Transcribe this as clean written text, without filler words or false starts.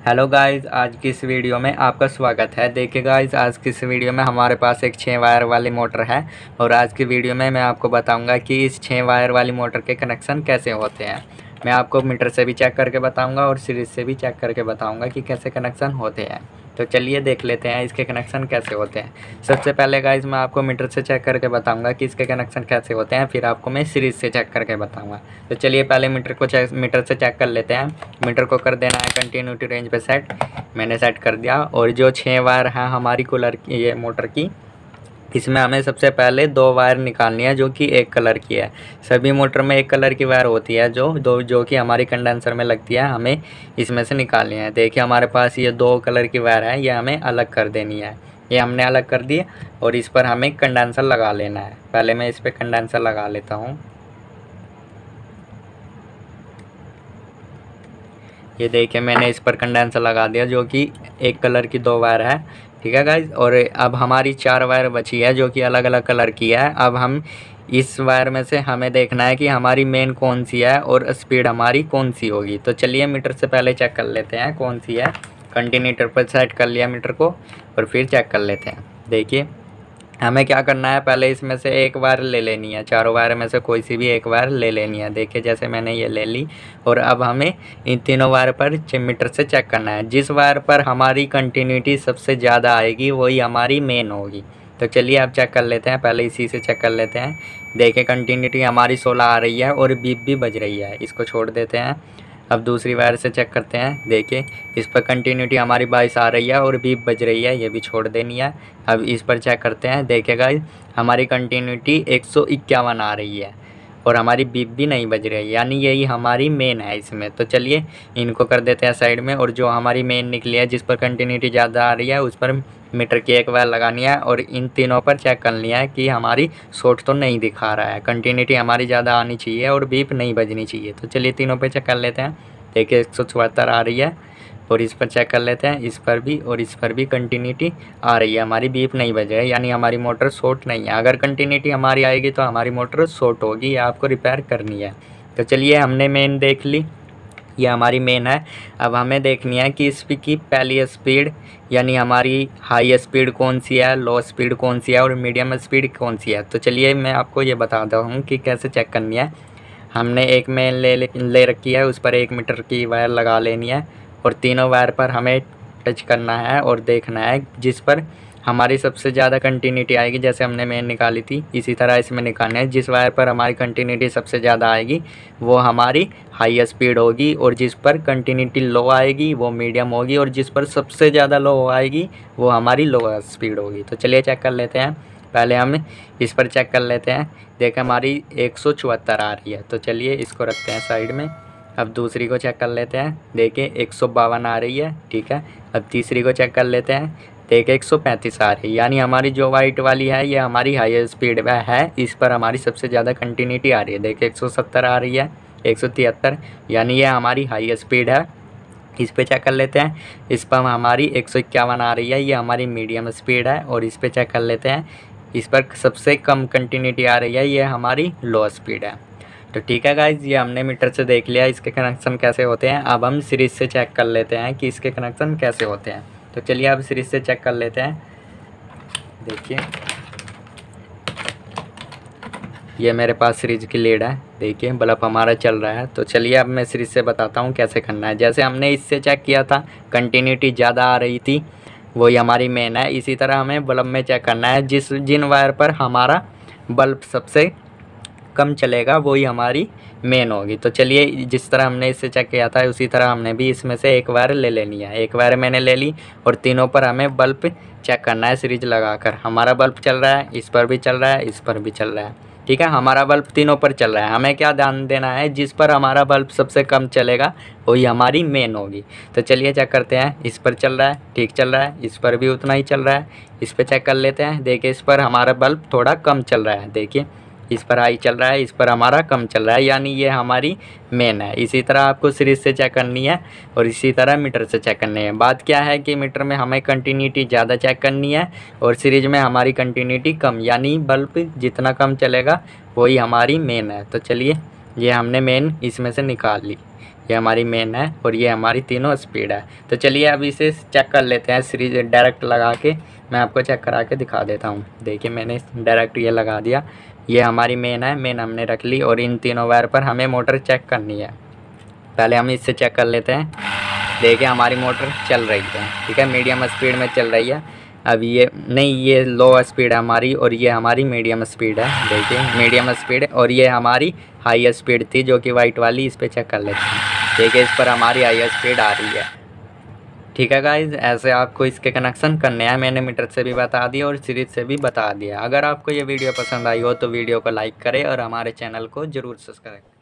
Hello guys, आज की इस वीडियो में आपका स्वागत है। देखिए गाइस, आज की इस वीडियो में हमारे पास एक 6 वायर वाली मोटर है और आज की वीडियो में मैं आपको बताऊंगा कि इस 6 वायर वाली मोटर के कनेक्शन कैसे होते हैं। मैं आपको मीटर से भी चेक करके बताऊंगा और सीरीज से भी चेक करके बताऊंगा कि कैसे कनेक्शन होते हैं। तो चलिए देख लेते हैं इसके कनेक्शन कैसे होते हैं। सबसे पहले गाइस मैं आपको मीटर से चेक करके बताऊंगा कि इसके कनेक्शन कैसे होते हैं, फिर आपको मैं सीरीज से चेक करके बताऊंगा। तो चलिए पहले मीटर से चेक कर लेते हैं। मीटर को कर देना है कंटिन्यूटी रेंज पे सेट। मैंने सेट कर दिया और जो 6 वायर है हमारी कूलर की, ये मोटर की, इसमें हमें सबसे पहले 2 वायर निकालनी है जो कि एक कलर की है। सभी मोटर में एक कलर की वायर होती है जो कि हमारी कंडेंसर में लगती है, हमें इसमें से निकालनी है। देखिए हमारे पास ये 2 कलर की वायर है, ये हमें अलग कर देनी है। ये हमने अलग कर दी और इस पर हमें कंडेंसर लगा लेना है। पहले मैं इस पर कंडेंसर लगा लेता हूँ। ये देखिए मैंने इस पर कंडेंसर लगा दिया जो कि एक कलर की 2 वायर है। ठीक है गाइज, और अब हमारी 4 वायर बची है जो कि अलग अलग कलर की है। अब हम इस वायर में से हमें देखना है कि हमारी मेन कौन सी है और स्पीड हमारी कौन सी होगी। तो चलिए मीटर से पहले चेक कर लेते हैं कौन सी है। कंटिन्यूटर पर सेट कर लिया मीटर को और फिर चेक कर लेते हैं। देखिए हमें क्या करना है, पहले इसमें से एक वायर ले लेनी है। चारों वायर में से कोई सी भी एक वायर ले लेनी है। देखिए जैसे मैंने ये ले ली और अब हमें इन तीनों वायर पर मीटर से चेक करना है। जिस वायर पर हमारी कंटिन्यूटी सबसे ज़्यादा आएगी वही हमारी मेन होगी। तो चलिए अब चेक कर लेते हैं, पहले इसी से चेक कर लेते हैं। देखिए कंटिन्यूटी हमारी 16 आ रही है और बीप भी बज रही है, इसको छोड़ देते हैं। अब दूसरी वायर से चेक करते हैं। देखिए इस पर कंटिन्यूटी हमारी 22 आ रही है और बीप बज रही है, ये भी छोड़ देनी है। अब इस पर चेक करते हैं। देखिए गाइस हमारी कंटिन्यूटी 151 आ रही है और हमारी बीप भी नहीं बज रही है, यानी यही हमारी मेन है इसमें। तो चलिए इनको कर देते हैं साइड में और जो हमारी मेन निकली है जिस पर कंटिन्यूटी ज़्यादा आ रही है उस पर मीटर की एक वायर लगानी है और इन तीनों पर चेक करनी है कि हमारी शॉर्ट तो नहीं दिखा रहा है। कंटिन्यूटी हमारी ज़्यादा आनी चाहिए और बीप नहीं बजनी चाहिए। तो चलिए तीनों पे चेक कर लेते हैं। देखिए 174 आ रही है और इस पर चेक कर लेते हैं। इस पर भी और इस पर भी कंटिन्यूटी आ रही है, हमारी बीप नहीं बज रही है, यानी हमारी मोटर शॉर्ट नहीं है। अगर कंटिन्यूटी हमारी आएगी तो हमारी मोटर शॉर्ट होगी, या आपको रिपेयर करनी है। तो चलिए हमने मेन देख ली, ये हमारी मेन है। अब हमें देखनी है कि इसकी पहली स्पीड यानी हमारी हाई स्पीड कौन सी है, लो स्पीड कौन सी है और मीडियम स्पीड कौन सी है। तो चलिए मैं आपको ये बताता हूँ कि कैसे चेक करनी है। हमने एक मेन ले रखी है, उस पर 1 मीटर की वायर लगा लेनी है और तीनों वायर पर हमें टच करना है और देखना है जिस पर हमारी सबसे ज़्यादा कंटिन्यूटी आएगी। जैसे हमने मेन निकाली थी इसी तरह इसमें निकालना है। जिस वायर पर हमारी कंटिन्यूटी सबसे ज़्यादा आएगी वो हमारी हाई स्पीड होगी और जिस पर कंटिन्यूटी लो आएगी वो मीडियम होगी और जिस पर सबसे ज़्यादा लो आएगी वो हमारी लो स्पीड होगी। तो चलिए चेक कर लेते हैं। पहले हम इस पर चेक कर लेते हैं। देखें हमारी 174 आ रही है, तो चलिए इसको रखते हैं साइड में। अब दूसरी को चेक कर लेते हैं। देखिए 152 आ रही है, ठीक है। अब तीसरी को चेक कर लेते हैं। देखिए 135 आ रही है, यानी हमारी जो वाइट वाली है ये हमारी हाई स्पीड में है, इस पर हमारी सबसे ज़्यादा कंटिन्यूटी आ रही है। देखिए 170 आ रही है, 173, यानी ये हमारी हाई स्पीड है। इस पे चेक कर लेते हैं। इस पर हमारी 151 आ रही है, ये हमारी मीडियम स्पीड है। और इस पे चेक कर लेते हैं, इस पर सबसे कम कंटिन्यूटी आ रही है, ये हमारी लो स्पीड है। तो ठीक है गाइज, ये हमने मीटर से देख लिया इसके कनेक्शन कैसे होते हैं। अब हम सीरीज से चेक कर लेते हैं कि इसके कनेक्शन कैसे होते हैं। तो चलिए अब सीरीज से चेक कर लेते हैं। देखिए ये मेरे पास सीरीज की लीड है। देखिए बल्ब हमारा चल रहा है। तो चलिए अब मैं सीरीज से बताता हूँ कैसे करना है। जैसे हमने इससे चेक किया था कंटिन्यूटी ज़्यादा आ रही थी, वही हमारी मेन है। इसी तरह हमें बल्ब में चेक करना है, जिन वायर पर हमारा बल्ब सबसे कम चलेगा वही हमारी मेन होगी। तो चलिए जिस तरह हमने इससे चेक किया था उसी तरह हमने भी इसमें से एक वायर ले लेनी है। एक वायर मैंने ले ली और तीनों पर हमें बल्ब चेक करना है सीरीज लगाकर। हमारा बल्ब चल रहा है, इस पर भी चल रहा है, इस पर भी चल रहा है, ठीक है। हमारा बल्ब तीनों पर चल रहा है। हमें क्या ध्यान देना है, जिस पर हमारा बल्ब सबसे कम चलेगा वही हमारी मेन होगी। तो चलिए चेक करते हैं। इस पर चल रहा है, ठीक चल रहा है, इस पर भी उतना ही चल रहा है। इस पर चेक कर लेते हैं। देखिए इस पर हमारा बल्ब थोड़ा कम चल रहा है, देखिए इस पर हाई चल रहा है, इस पर हमारा कम चल रहा है, यानी ये हमारी मेन है। इसी तरह आपको सीरीज से चेक करनी है और इसी तरह मीटर से चेक करनी है। बात क्या है कि मीटर में हमें कंटिन्यूटी ज़्यादा चेक करनी है और सीरीज में हमारी कंटिन्यूटी कम, यानी बल्ब जितना कम चलेगा वही हमारी मेन है। तो चलिए ये हमने मेन इसमें से निकाल ली, ये हमारी मेन है और ये हमारी तीनों स्पीड है। तो चलिए अब इसे चेक कर लेते हैं सीरीज डायरेक्ट लगा के, मैं आपको चेक करा के दिखा देता हूँ। देखिए मैंने डायरेक्ट ये लगा दिया, ये हमारी मेन है, मेन हमने रख ली और इन तीनों वायर पर हमें मोटर चेक करनी है। पहले हम इससे चेक कर लेते हैं। देखिए हमारी मोटर चल रही है, ठीक है, मीडियम स्पीड में चल रही है। अब ये नहीं, ये लो स्पीड है हमारी और ये हमारी मीडियम स्पीड है। देखिए मीडियम स्पीड है और ये हमारी हाई स्पीड थी जो कि वाइट वाली, इस पर चेक कर लेते हैं। देखिए इस पर हमारी हाई स्पीड आ रही है। ठीक है गाइज, ऐसे आपको इसके कनेक्शन करने हैं, मैंने मीटर से भी बता दिया और सीरीज से भी बता दिया। अगर आपको ये वीडियो पसंद आई हो तो वीडियो को लाइक करें और हमारे चैनल को ज़रूर सब्सक्राइब करें।